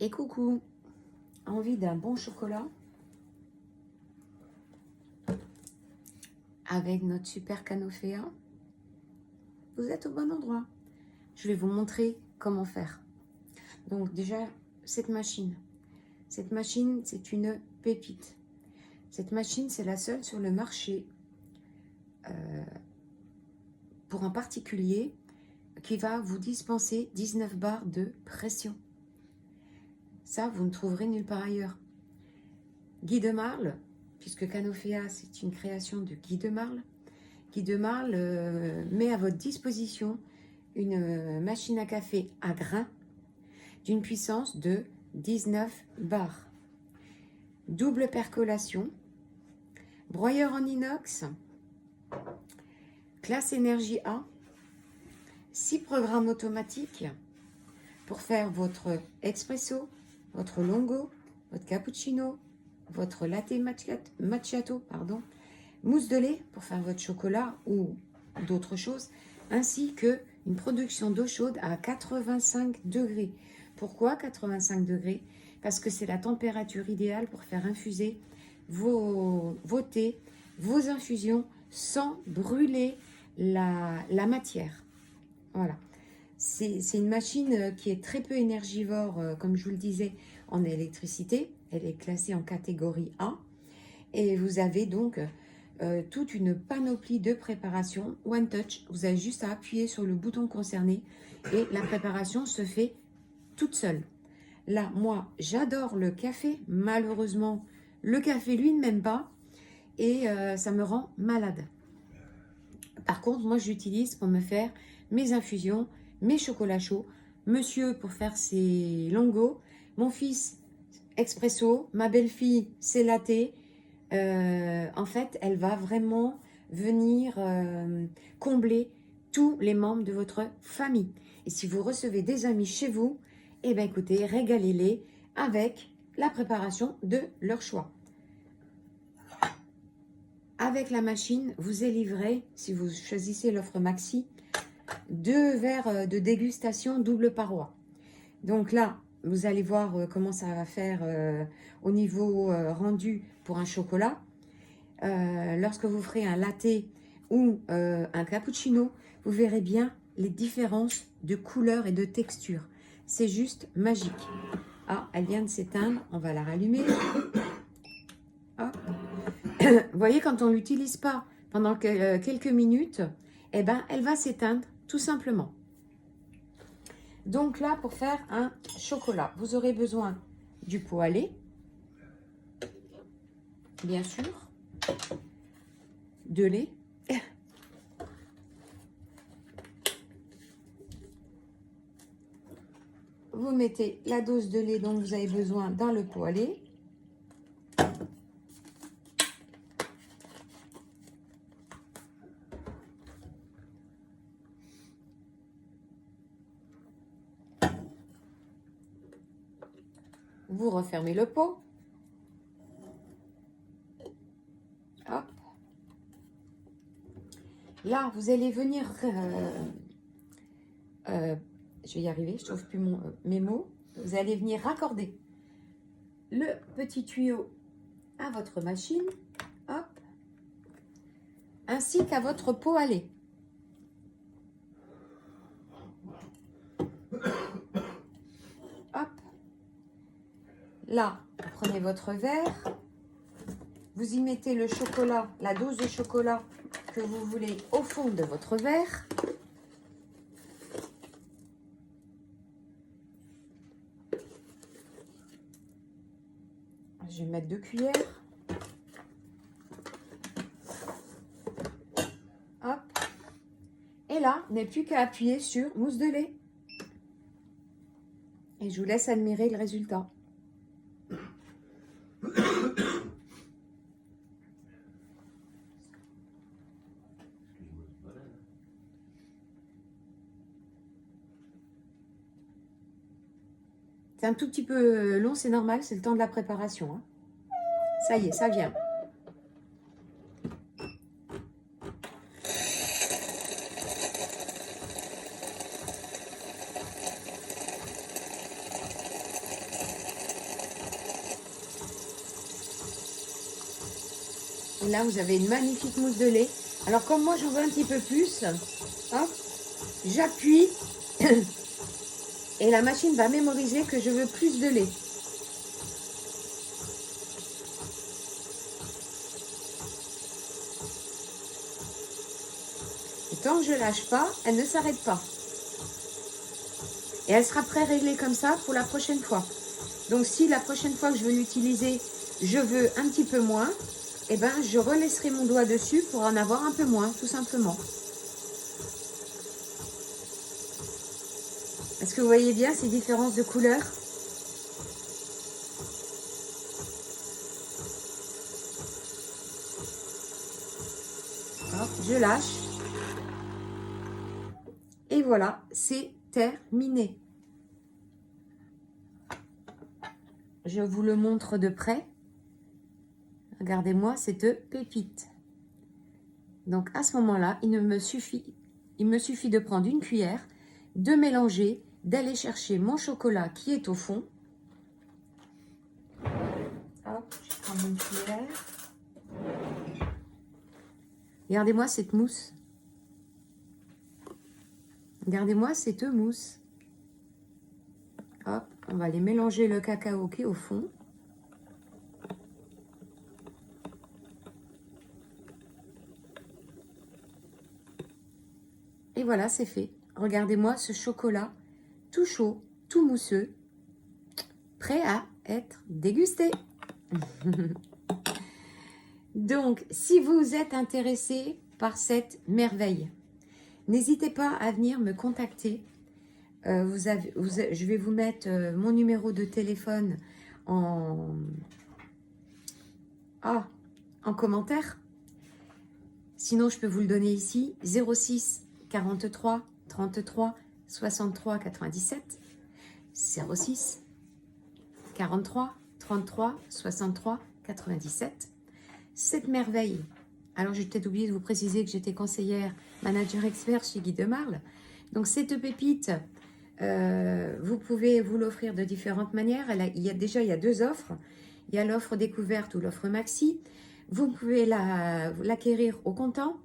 Et coucou, envie d'un bon chocolat avec notre super canoféa? Vous êtes au bon endroit. Je vais vous montrer comment faire. Donc déjà, cette machine, c'est une pépite. Cette machine, c'est la seule sur le marché pour un particulier qui va vous dispenser 19 bars de pression. Ça, vous ne trouverez nulle part ailleurs. Guy de Marle, puisque Canoféa, c'est une création de Guy de Marle. Guy de Marle met à votre disposition une machine à café à grains d'une puissance de 19 bars. Double percolation, broyeur en inox, classe énergie A, 6 programmes automatiques pour faire votre espresso, votre longo, votre cappuccino, votre latte macchiato, mousse de lait pour faire votre chocolat ou d'autres choses, ainsi que une production d'eau chaude à 85 degrés. Pourquoi 85 degrés? Parce que c'est la température idéale pour faire infuser vos thés, vos infusions sans brûler la matière. Voilà. C'est une machine qui est très peu énergivore, comme je vous le disais, en électricité. Elle est classée en catégorie A. Et vous avez donc toute une panoplie de préparation One Touch. Vous avez juste à appuyer sur le bouton concerné et la préparation se fait toute seule. Là, moi, j'adore le café. Malheureusement, le café, lui, ne m'aime pas et ça me rend malade. Par contre, moi, j'utilise pour me faire mes infusions, mes chocolats chauds, monsieur pour faire ses longos, mon fils expresso, ma belle-fille c'est latte. En fait, elle va vraiment venir combler tous les membres de votre famille. Et si vous recevez des amis chez vous, eh bien écoutez, régalez-les avec la préparation de leur choix. Avec la machine, vous est livré, si vous choisissez l'offre maxi, 2 verres de dégustation double paroi. Donc là, vous allez voir comment ça va faire au niveau rendu pour un chocolat. Lorsque vous ferez un latte ou un cappuccino, vous verrez bien les différences de couleur et de texture. C'est juste magique. Ah, elle vient de s'éteindre, on va la rallumer. Hop. Vous voyez, quand on ne l'utilise pas pendant quelques minutes, eh ben, elle va s'éteindre tout simplement. Donc là, pour faire un chocolat, vous aurez besoin du pot à lait, bien sûr, de lait, vous mettez la dose de lait dont vous avez besoin dans le pot à lait. Vous refermez le pot. Hop. Là, vous allez venir... je vais y arriver, je ne trouve plus mes mots. Vous allez venir raccorder le petit tuyau à votre machine. Hop. Ainsi qu'à votre pot à lait. Hop. Là, vous prenez votre verre, vous y mettez le chocolat, la dose de chocolat que vous voulez au fond de votre verre. Je vais mettre 2 cuillères. Hop. Et là, il n'est plus qu'à appuyer sur mousse de lait. Et je vous laisse admirer le résultat. C'est un tout petit peu long, c'est normal, c'est le temps de la préparation. Hein. Ça y est, ça vient. Et là, vous avez une magnifique mousse de lait. Alors, comme moi, j'en veux un petit peu plus, hop, j'appuie et la machine va mémoriser que je veux plus de lait. Et tant que je ne lâche pas, elle ne s'arrête pas. Et elle sera pré-réglée comme ça pour la prochaine fois. Donc, si la prochaine fois que je veux l'utiliser, je veux un petit peu moins, eh ben, je relaisserai mon doigt dessus pour en avoir un peu moins, tout simplement. Est-ce que vous voyez bien ces différences de couleurs? Hop, je lâche. Et voilà, c'est terminé. Je vous le montre de près. Regardez-moi cette pépite. Donc à ce moment-là, il me suffit de prendre une cuillère, de mélanger, d'aller chercher mon chocolat qui est au fond. Hop, je prends mon cuillère. Regardez-moi cette mousse. Regardez-moi cette mousse. Hop, on va aller mélanger le cacao qui est au fond. Et voilà, c'est fait. Regardez-moi ce chocolat tout chaud, tout mousseux, prêt à être dégusté. Donc, si vous êtes intéressé par cette merveille, n'hésitez pas à venir me contacter. Je vais vous mettre mon numéro de téléphone en commentaire. Sinon, je peux vous le donner ici, 06 43 33 63 97, 06 43 33 63 97. Cette merveille, alors j'ai peut-être oublié de vous préciser que j'étais conseillère manager expert chez Guy Demarle. Donc cette pépite, vous pouvez vous l'offrir de différentes manières. Il y a deux offres. Il y a l'offre découverte ou l'offre maxi. Vous pouvez l'acquérir au comptant,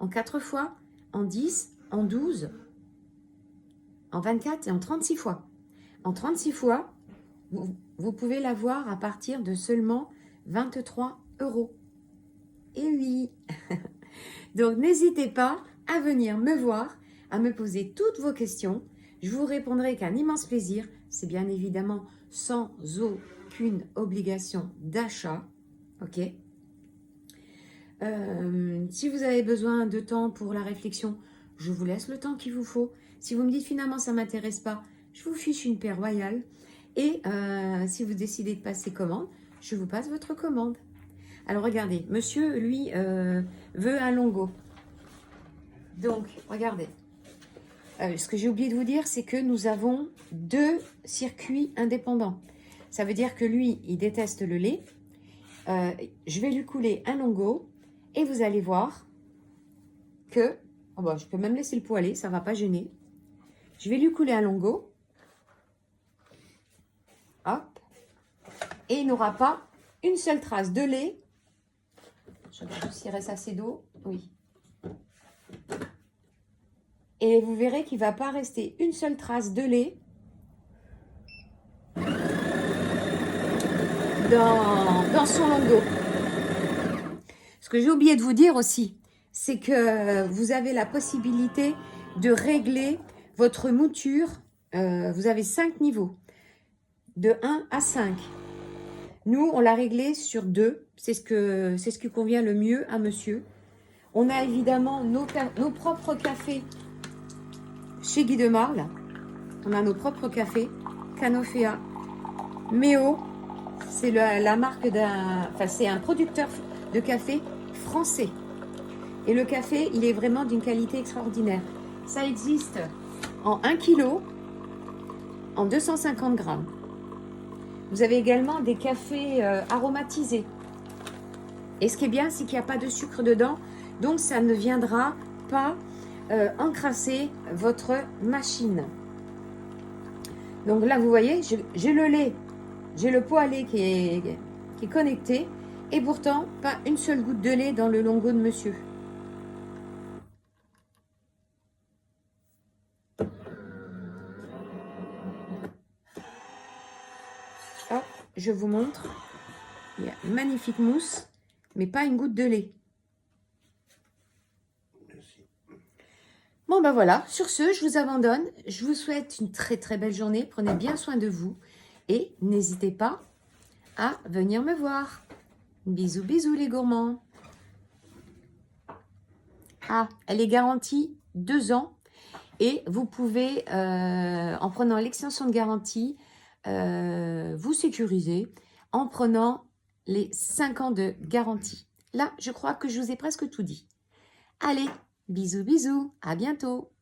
en 4 fois, en 10, en 12, en 24 et en 36 fois. En 36 fois, vous pouvez l'avoir à partir de seulement 23 €. Et oui. Donc n'hésitez pas à venir me voir, à me poser toutes vos questions. Je vous répondrai avec un immense plaisir. C'est bien évidemment sans aucune obligation d'achat. Ok. Si vous avez besoin de temps pour la réflexion, je vous laisse le temps qu'il vous faut. Si vous me dites finalement ça ne m'intéresse pas, je vous fiche une paire royale. Et si vous décidez de passer commande, je vous passe votre commande. Alors regardez, monsieur, lui, veut un longo. Donc, regardez. Ce que j'ai oublié de vous dire, c'est que nous avons 2 circuits indépendants. Ça veut dire que lui, il déteste le lait. Je vais lui couler un longo et vous allez voir que... Oh bah, je peux même laisser le poêler, ça ne va pas gêner. Je vais lui couler un longo. Hop. Et il n'aura pas une seule trace de lait. Je regarde s'il reste assez d'eau. Oui. Et vous verrez qu'il ne va pas rester une seule trace de lait dans son longo. Ce que j'ai oublié de vous dire aussi, c'est que vous avez la possibilité de régler votre mouture. Vous avez 5 niveaux, de 1 à 5. Nous, on l'a réglé sur 2. C'est ce qui convient le mieux à monsieur. On a évidemment nos propres cafés chez Guy Demarle. On a nos propres cafés. Canofea, Méo. C'est la marque c'est un producteur de café français. Et le café, il est vraiment d'une qualité extraordinaire. Ça existe en 1 kg, en 250 grammes. Vous avez également des cafés aromatisés. Et ce qui est bien, c'est qu'il n'y a pas de sucre dedans. Donc, ça ne viendra pas encrasser votre machine. Donc là, vous voyez, j'ai le lait, j'ai le pot à lait qui est connecté. Et pourtant, pas une seule goutte de lait dans le longo de monsieur. Hop, je vous montre. Il y a une magnifique mousse, mais pas une goutte de lait. Bon ben voilà, sur ce, je vous abandonne. Je vous souhaite une très très belle journée. Prenez bien soin de vous. Et n'hésitez pas à venir me voir. Bisous, bisous les gourmands. Ah, elle est garantie 2 ans. Et vous pouvez, en prenant l'extension de garantie, vous sécuriser en prenant les 5 ans de garantie. Là, je crois que je vous ai presque tout dit. Allez, bisous, bisous, à bientôt.